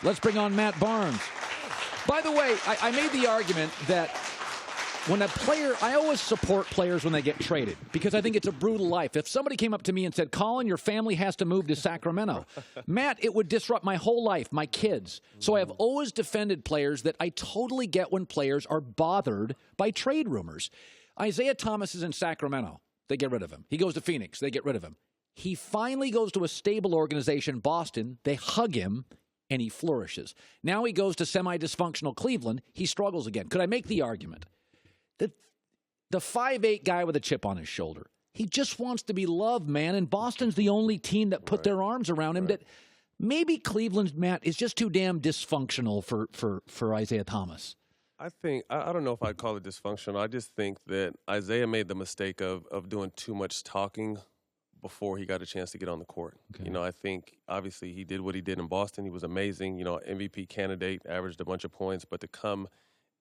Let's bring on Matt Barnes. By the way, I made the argument that when a player, I always support players when they get traded because I think it's a brutal life. If somebody came up to me and said, Colin, your family has to move to Sacramento, Matt, it would disrupt my whole life, my kids. So I have always defended players that I totally get when players are bothered by trade rumors. Isaiah Thomas is in Sacramento. They get rid of him. He goes to Phoenix. They get rid of him. He finally goes to a stable organization, Boston. They hug him, and he flourishes. Now he goes to semi-dysfunctional Cleveland. He struggles again. Could I make the argument that the 5'8" guy with a chip on his shoulder, he just wants to be loved, man, and Boston's the only team that put their arms around him, that maybe Cleveland's, Matt, is just too damn dysfunctional for Isaiah Thomas? I think, I don't know if I'd call it dysfunctional. I just think that Isaiah made the mistake of doing too much talking before he got a chance to get on the court. Okay. You know, I think, obviously, he did what he did in Boston. He was amazing, you know, MVP candidate, averaged a bunch of points, but to come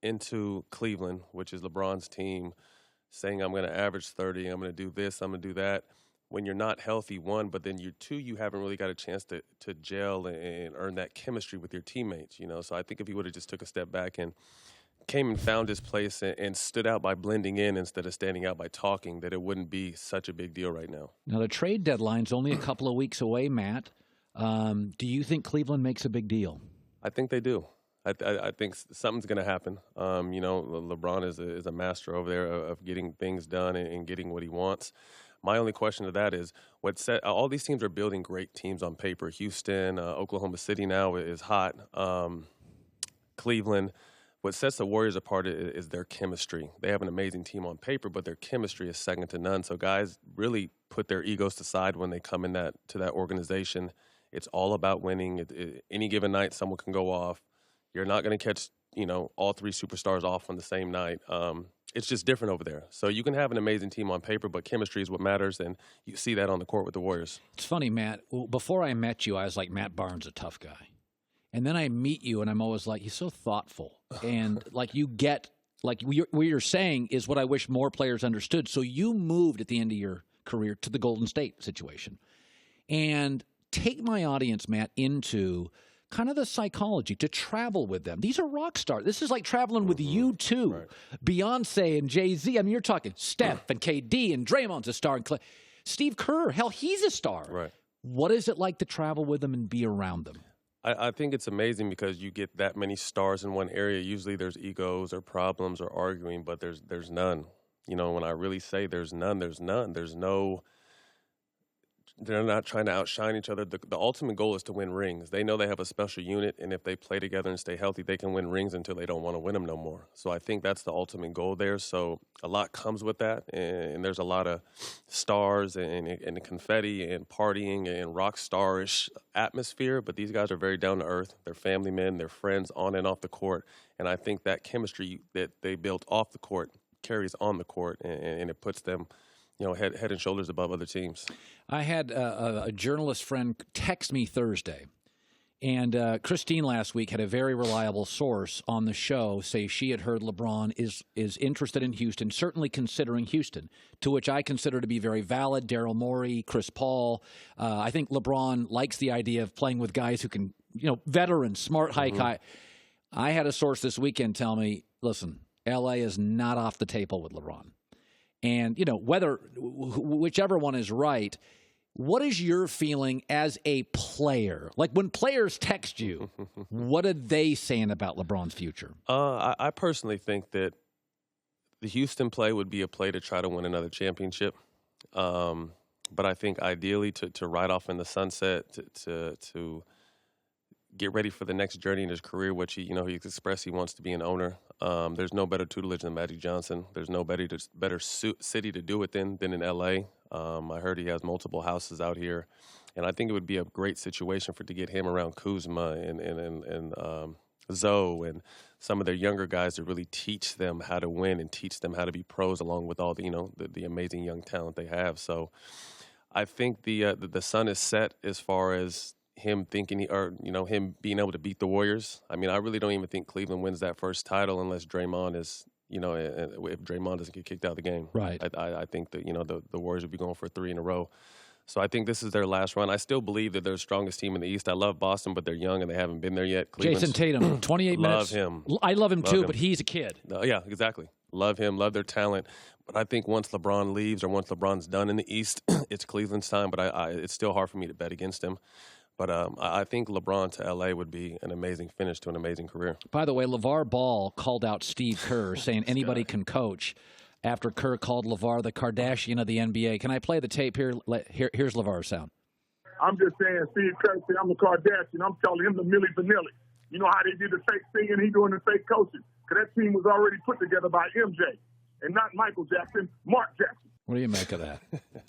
into Cleveland, which is LeBron's team, saying I'm going to average 30, I'm going to do this, I'm going to do that, when you're not healthy, one, but then you haven't really got a chance to gel and earn that chemistry with your teammates, you know. So I think if he would have just took a step back and came and found his place and stood out by blending in instead of standing out by talking, that it wouldn't be such a big deal right now. Now, the trade deadline's only a couple of weeks away, Matt. Do you think Cleveland makes a big deal? I think they do. I think something's going to happen. You know, LeBron is a master over there of getting things done and getting what he wants. My only question to that is, all these teams are building great teams on paper. Houston, Oklahoma City now is hot. Cleveland. What sets the Warriors apart is their chemistry. They have an amazing team on paper, but their chemistry is second to none. So guys really put their egos aside when they come to that organization. It's all about winning. Any given night, someone can go off. You're not going to catch, you know, all three superstars off on the same night. It's just different over there. So you can have an amazing team on paper, but chemistry is what matters, and you see that on the court with the Warriors. It's funny, Matt. Before I met you, I was like, Matt Barnes, a tough guy. And then I meet you, and I'm always like, he's so thoughtful. And, like, you get, like, what you're saying is what I wish more players understood. So you moved at the end of your career to the Golden State situation. And take my audience, Matt, into kind of the psychology, to travel with them. These are rock stars. This is like traveling with U2, right. Beyonce and Jay-Z. I mean, you're talking Steph and KD and Draymond's a star. And Steve Kerr, hell, he's a star. Right. What is it like to travel with them and be around them? I think it's amazing because you get that many stars in one area. Usually there's egos or problems or arguing, but there's none. You know, when I really say there's none, there's none. There's no – they're not trying to outshine each other. The ultimate goal is to win rings. They know they have a special unit, and if they play together and stay healthy, they can win rings until they don't want to win them no more. So I think that's the ultimate goal there. So a lot comes with that, and there's a lot of stars and confetti and partying and rock star-ish atmosphere, but these guys are very down to earth. They're family men. They're friends on and off the court, and I think that chemistry that they built off the court carries on the court, and it puts them, you know, head and shoulders above other teams. I had a journalist friend text me Thursday, and Kristine last week had a very reliable source on the show say she had heard LeBron is interested in Houston, certainly considering Houston, to which I consider to be very valid. Daryl Morey, Chris Paul. I think LeBron likes the idea of playing with guys who can, you know, veterans, smart high. I had a source this weekend tell me, listen, L.A. is not off the table with LeBron. And, you know, whichever one is right, what is your feeling as a player? Like when players text you, what are they saying about LeBron's future? I personally think that the Houston play would be a play to try to win another championship. But I think ideally to ride off in the sunset, to get ready for the next journey in his career, which he's expressed he wants to be an owner. There's no better tutelage than Magic Johnson. There's no better city to do it than in L.A. I heard he has multiple houses out here, and I think it would be a great situation to get him around Kuzma and Zoe and some of their younger guys to really teach them how to win and teach them how to be pros, along with all the amazing young talent they have. So I think the sun is set as far as him thinking him being able to beat the Warriors. I mean, I really don't even think Cleveland wins that first title unless Draymond is, if Draymond doesn't get kicked out of the game. Right. I think that, the Warriors would be going for 3 in a row. So I think this is their last run. I still believe that they're the strongest team in the East. I love Boston, but they're young and they haven't been there yet. Jason Tatum, 28 minutes. Love him. I love him too, but he's a kid. Yeah, exactly. Love him, love their talent. But I think once LeBron leaves or once LeBron's done in the East, it's Cleveland's time. But it's still hard for me to bet against him. But I think LeBron to L.A. would be an amazing finish to an amazing career. By the way, LeVar Ball called out Steve Kerr, saying anybody can coach, after Kerr called LeVar the Kardashian of the NBA. Can I play the tape here? Here's LeVar's sound. I'm just saying, Steve Kerr said, I'm the Kardashian. I'm telling him the Milli Vanilli. You know how they did the fake singing, he doing the fake coaching. Because that team was already put together by MJ. And not Michael Jackson, Mark Jackson. What do you make of that?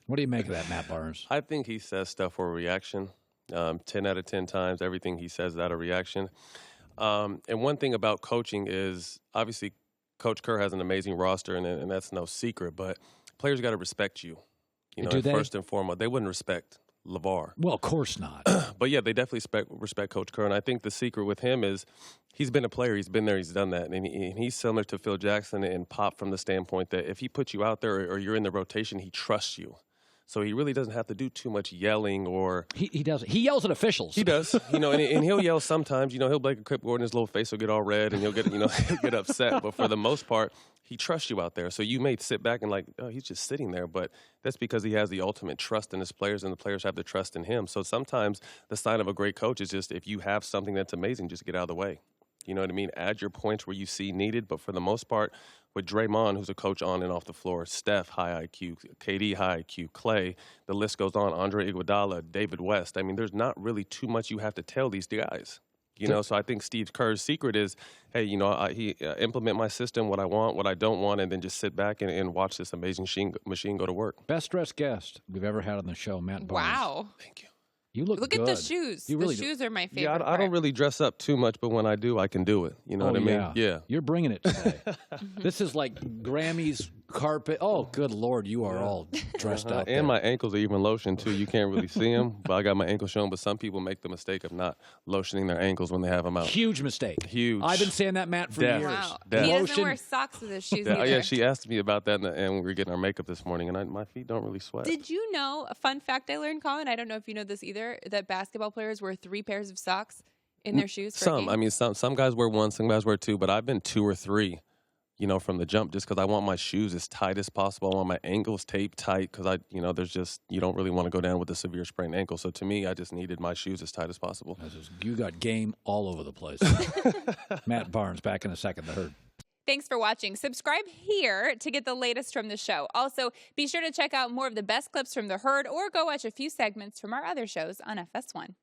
What do you make of that, Matt Barnes? I think he says stuff for a reaction. 10 out of 10 times, everything he says is out of reaction. And one thing about coaching is, obviously, Coach Kerr has an amazing roster, and that's no secret, but players got to respect you. You know, first and foremost, they wouldn't respect LaVar. Well, of course not. But, yeah, they definitely respect Coach Kerr, and I think the secret with him is he's been a player. He's been there. He's done that. And he's similar to Phil Jackson and Pop from the standpoint that if he puts you out there or you're in the rotation, he trusts you. So he really doesn't have to do too much yelling or... He does. He yells at officials. He does. You know, and he'll yell sometimes. You know, he'll break a clipboard and his little face will get all red and he'll get, he'll get upset. But for the most part, he trusts you out there. So you may sit back and like, oh, he's just sitting there. But that's because he has the ultimate trust in his players and the players have the trust in him. So sometimes the sign of a great coach is just if you have something that's amazing, just get out of the way. You know what I mean? Add your points where you see needed. But for the most part, with Draymond, who's a coach on and off the floor, Steph, high IQ, KD, high IQ, Clay, the list goes on, Andre Iguodala, David West. I mean, there's not really too much you have to tell these guys. You know, so I think Steve Kerr's secret is, hey, you know, he implement my system, what I want, what I don't want, and then just sit back and watch this amazing machine go to work. Best dressed guest we've ever had on the show, Matt Barnes. Wow. Thank you. You look good. At the shoes. You really the shoes are my favorite. Yeah, I don't really dress up too much, but when I do, I can do it. You know what I mean? Yeah. You're bringing it today. This is like Grammy's carpet. Oh, good Lord, you are all dressed up. And my ankles are even lotioned, too. You can't really see them, but I got my ankles shown. But some people make the mistake of not lotioning their ankles when they have them out. Huge mistake. Huge. I've been saying that, Matt, for years. Wow. Death. He doesn't wear socks with his shoes either. Yeah, she asked me about that, and we were getting our makeup this morning, and my feet don't really sweat. Did you know, a fun fact I learned, Colin, I don't know if you know this either, that basketball players wear 3 pairs of socks in their shoes for a game? I mean, some guys wear 1, some guys wear 2, but I've been 2 or 3, you know, from the jump, just because I want my shoes as tight as possible. I want my ankles taped tight because you don't really want to go down with a severe sprained ankle. So to me, I just needed my shoes as tight as possible. You got game all over the place. Matt Barnes, back in a second, The Herd. Thanks for watching. Subscribe here to get the latest from the show. Also, be sure to check out more of the best clips from The Herd or go watch a few segments from our other shows on FS1.